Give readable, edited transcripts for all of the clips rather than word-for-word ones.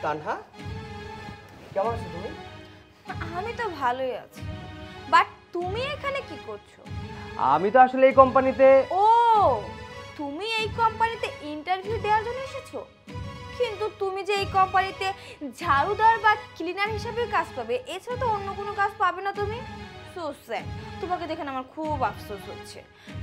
তানহা, কেমন আছো তুমি? আমি তো ভালোই আছি, বাট তুমি এখানে কি করছো? আমি তো আসলে এই কোম্পানিতে। ও, তুমি এই কোম্পানিতে ইন্টারভিউ দেওয়ার জন্য এসেছো? কিন্তু তুমি যে এই কোম্পানিতে ঝাড়ুদার বা ক্লিনার হিসেবে কাজ পাবে, এছাড়া তো অন্য কোনো কাজ পাবে না তুমি। সো স্যাড, তোমাকে দেখে আমার খুব আফসোস হচ্ছে।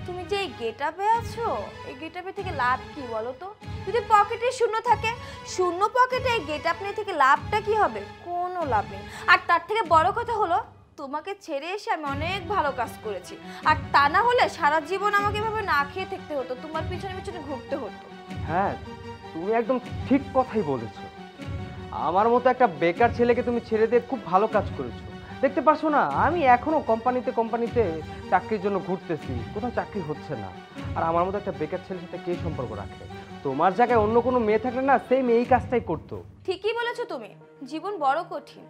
তুমি যে এই গেটআপে আছো, এই গেটআপে থেকে লাভ কি বলো তো? যদি পকেটে শূন্য থাকে, শূন্য পকেটে এই গেটআপ নিয়ে থেকে লাভটা কি হবে? কোনো লাভ নেই। আর তার থেকে বড় কথা হলো, তোমাকে ছেড়ে এসে আমি অনেক ভালো কাজ করেছি, আর তা না হলে সারা জীবন আমাকে এভাবে না খেয়ে থাকতে হতো, তোমার পিছনে পিছনে ঘুরতে হতো। হ্যাঁ, তুমি একদম ঠিক কথাই বলেছো। আমার মতো একটা বেকার ছেলেকে তুমি ছেড়ে দিয়ে খুব ভালো কাজ করেছো। দেখতে পারছো না, আমি এখনো কোম্পানিতে চাকরির জন্য ঘুরতেছি, কোথাও চাকরি হচ্ছে না। আর আমার মতো একটা বেকার ছেলের সাথে কে সম্পর্ক রাখে? তোমার জায়গায় অন্য কোনো মেয়ে থাকলে না সেম এই কাজটাই করতো। ঠিকই বলেছো তুমি, জীবন বড় কঠিন।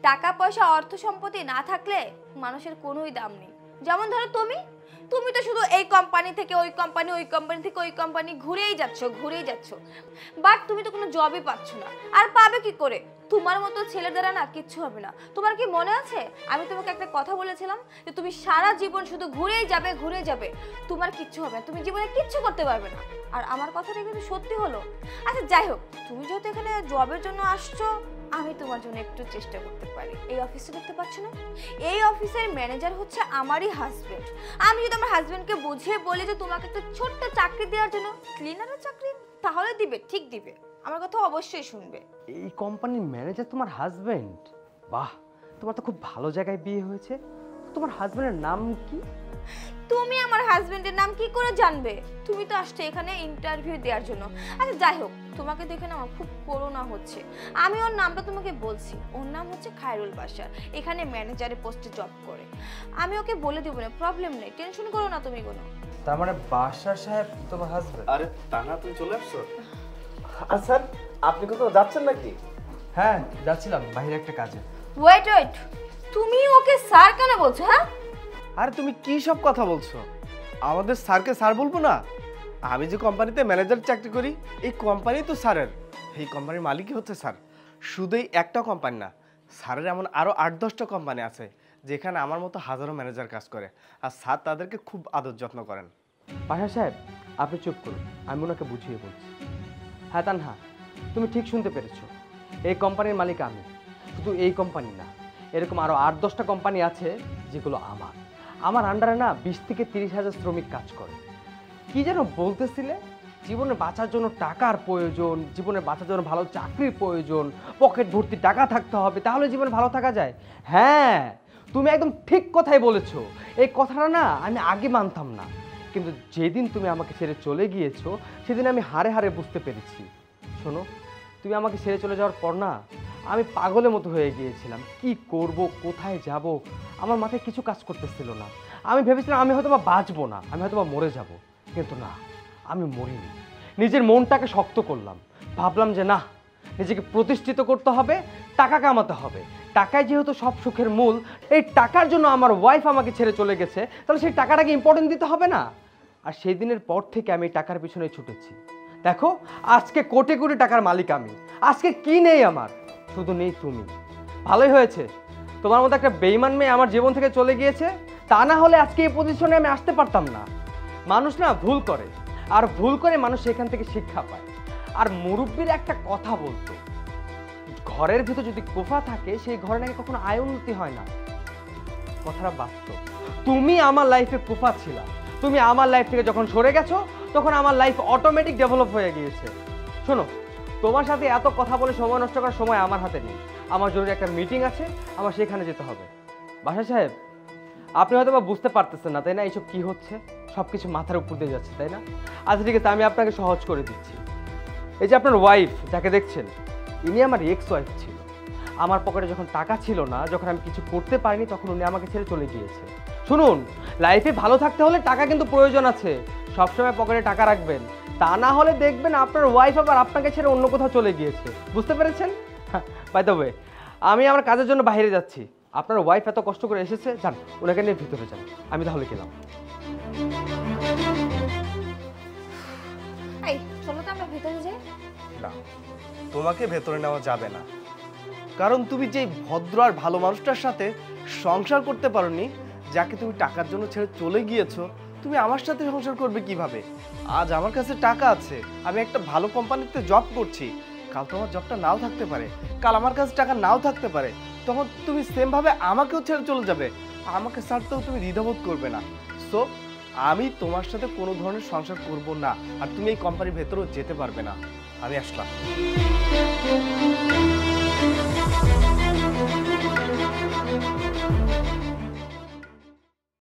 টাকা পয়সা অর্থ সম্পত্তি না থাকলে মানুষের কোনোই দাম নেই। যেমন ধরো তুমি তো শুধু এই কোম্পানি থেকে ওই কোম্পানি, ওই কোম্পানি থেকে ওই কোম্পানি ঘুরেই যাচ্ছ, বাট তুমি তো কোনো জবই পাচ্ছ না। আর পাবে কি করে? তোমার মতো ছেলের দ্বারা না কিচ্ছু হবে না। তোমার কি মনে আছে আমি তোমাকে একটা কথা বলেছিলাম যে তুমি সারা জীবন শুধু ঘুরেই যাবে, তোমার কিচ্ছু হবে না, তুমি জীবনে কিচ্ছু করতে পারবে না। আর আমার কথাটা কিন্তু সত্যি হলো। আচ্ছা যাই হোক, তুমি যেহেতু এখানে জবের জন্য আসছো, আমি তোমার জন্য একটু চেষ্টা করতে পারি। এই অফিসটা দেখতে পাচ্ছ না, এই অফিসের ম্যানেজার হচ্ছে আমারই হাজবেন্ড। আমি যদি আমার হাজবেন্ডকে বুঝিয়ে বলি যে তোমাকে একটা ছোট্ট চাকরি দেওয়ার জন্য, ক্লিনারের চাকরি, তাহলে দিবে, ঠিক দিবে, আমার কথা অবশ্যই শুনবে। এই কোম্পানির ম্যানেজার তোমার হাজবেন্ড? বাহ, তোমার তো খুব ভালো জায়গায় বিয়ে হয়েছে। তোমার হাজবেন্ডের নাম কি? তুমি আমার হাজবেন্ডের নাম কি করে জানবে? তুমি তো আসছো এখানে ইন্টারভিউ দেওয়ার জন্য। আচ্ছা যাই হোক, তোমাকে দেখে না আমার খুব করুণা হচ্ছে। আমি ওর নামটা তোমাকে বলছি, ওর নাম হচ্ছে খায়রুল বাশার, এখানে ম্যানেজারের পোস্টে জব করে। আমি ওকে বলে দেবো না, প্রবলেম নেই, টেনশন করো না তুমি কোনো। তার মানে বাশার সাহেব তোমার হাজবেন্ড? আরে তানা, তুমি চলে আসছো? আচ্ছা, আপনি কোথাও যাচ্ছেন নাকি? হ্যাঁ, যাচ্ছিলাম বাইরে একটা কাজে। ওয়েট, তুমি ওকে স্যার কেন বলছো? হ্যাঁ, আরে তুমি কি সব কথা বলছো? আমাদের স্যারকে স্যার বলবো না? আমি যে কোম্পানিতে ম্যানেজার চাকরি করি, এই কোম্পানি তো স্যারের। এই কোম্পানির মালিকই হচ্ছে স্যার। শুধু এই একটা কোম্পানি না, স্যারের এমন আরও 8-10টা কোম্পানি আছে যেখানে আমার মতো হাজারো ম্যানেজার কাজ করে, আর স্যার তাদেরকে খুব আদর যত্ন করেন। পাশা সাহেব, আপনি চুপ করুন, আমি ওনাকে বুঝিয়ে বলছি। হ্যাঁ তানহা, তুমি ঠিক শুনতে পেরেছো, এই কোম্পানির মালিক আমি। শুধু এই কোম্পানি না, এরকম আরও 8-10টা কোম্পানি আছে যেগুলো আমার আন্ডারে না 20 থেকে 30 হাজার শ্রমিক কাজ করে। কি যেন বলতেছিলে? জীবনে বাঁচার জন্য টাকার প্রয়োজন, জীবনে বাঁচার জন্য ভালো চাকরির প্রয়োজন, পকেট ভর্তি টাকা থাকতে হবে, তাহলে জীবনে ভালো থাকা যায়। হ্যাঁ, তুমি একদম ঠিক কথাই বলেছো। এই কথাটা না আমি আগে মানতাম না, কিন্তু যেদিন তুমি আমাকে ছেড়ে চলে গিয়েছো সেদিন আমি হাড়ে হাড়ে বুঝতে পেরেছি। শোনো, তুমি আমাকে ছেড়ে চলে যাওয়ার পর না আমি পাগলের মতো হয়ে গিয়েছিলাম। কি করব, কোথায় যাব, আমার মাথায় কিছু কাজ করতেছিল না। আমি ভেবেছিলাম আমি হয়তো বা বাঁচবো না, আমি হয়তো বা মরে যাব, কিন্তু না, আমি মরিনি। নিজের মনটাকে শক্ত করলাম, ভাবলাম যে না, নিজেকে প্রতিষ্ঠিত করতে হবে, টাকা কামাতে হবে। টাকায় যেহেতু সব সুখের মূল, এই টাকার জন্য আমার ওয়াইফ আমাকে ছেড়ে চলে গেছে, তাহলে সেই টাকাটাকে ইম্পর্টেন্ট দিতে হবে না? আর সেই দিনের পর থেকে আমি টাকার পিছনে ছুটেছি। দেখো, আজকে কোটি কোটি টাকার মালিক আমি। আজকে কি নেই আমার? শুধু নেই তুমি। ভালোই হয়েছে, তোমার মতো একটা বেঈমান মেয়ে আমার জীবন থেকে চলে গিয়েছে। তা না হলে আজকে এই পজিশনে আমি আসতে পারতাম না। মানুষ না ভুল করে, আর ভুল করে মানুষ সেখান থেকে শিক্ষা পায়। আর মুরব্বীর একটা কথা বলতো, ঘরের ভিতর যদি কুফা থাকে সেই ঘরে নাকি কখনো আয় উন্নতি হয় না। কথাটা বাস্তব। তুমি আমার লাইফে কুফা ছিলা, তুমি আমার লাইফ থেকে যখন সরে গেছো তখন আমার লাইফ অটোমেটিক ডেভেলপ হয়ে গিয়েছে। শোনো, তোমার সাথে এত কথা বলে সময় নষ্ট করার সময় আমার হাতে নেই। আমার জরুরি একটা মিটিং আছে, আমার সেখানে যেতে হবে। বাসা সাহেব, আপনি হয়তো বা বুঝতে পারতেছেন না, তাই না? এইসব কি হচ্ছে, সব কিছু মাথার উপর দিয়ে যাচ্ছে, তাই না? আচ্ছা ঠিক আছে, আমি আপনাকে সহজ করে দিচ্ছি। এই যে আপনার ওয়াইফ যাকে দেখছেন, ইনি আমার এক্স ওয়াইফ ছিল। আমার পকেটে যখন টাকা ছিল না, যখন আমি কিছু করতে পারিনি, তখন উনি আমাকে ছেড়ে চলে গিয়েছে। শুনুন, লাইফে ভালো থাকতে হলে টাকা কিন্তু প্রয়োজন আছে। সবসময় পকেটে টাকা রাখবেন, তা না হলে দেখবেন আপনার ওয়াইফ আবার আপনাকে ছেড়ে অন্য কোথাও চলে গিয়েছে। বুঝতে পেরেছেন? বাই দ্য ওয়ে, আমি আমার কাজের জন্য বাইরে যাচ্ছি। আপনার ওয়াইফ এত কষ্ট করে এসেছে, যান ওনাকে নিয়ে ভিতরে যান। আমি তাহলে গেলাম। এই চলো তো আমরা ভিতরে যাই। না, না, তোমাকে ভেতরে নেওয়া যাবে না। কারণ তুমি যে ভদ্র আর ভালো মানুষটার সাথে সংসার করতে পারোনি, যাকে তুমি টাকার জন্য ছেড়ে চলে গিয়েছো, তুমি আমার সাথে সংসার করবে কিভাবে? আজ আমার কাছে টাকা আছে, আমি একটা ভালো কোম্পানিতে জব করছি, কাল তোমার জবটা নাও থাকতে পারে, কাল আমার কাছে টাকা নাও থাকতে পারে, তখন তুমি সেমভাবে আমাকেও ছেড়ে চলে যাবে, আমাকে ছাড়তেও তুমি দ্বিধাবোধ করবে না। সো আমি তোমার সাথে কোনো ধরনের সংসার করব না, আর তুমি এই কোম্পানির ভেতরেও যেতে পারবে না। আমি আসলাম।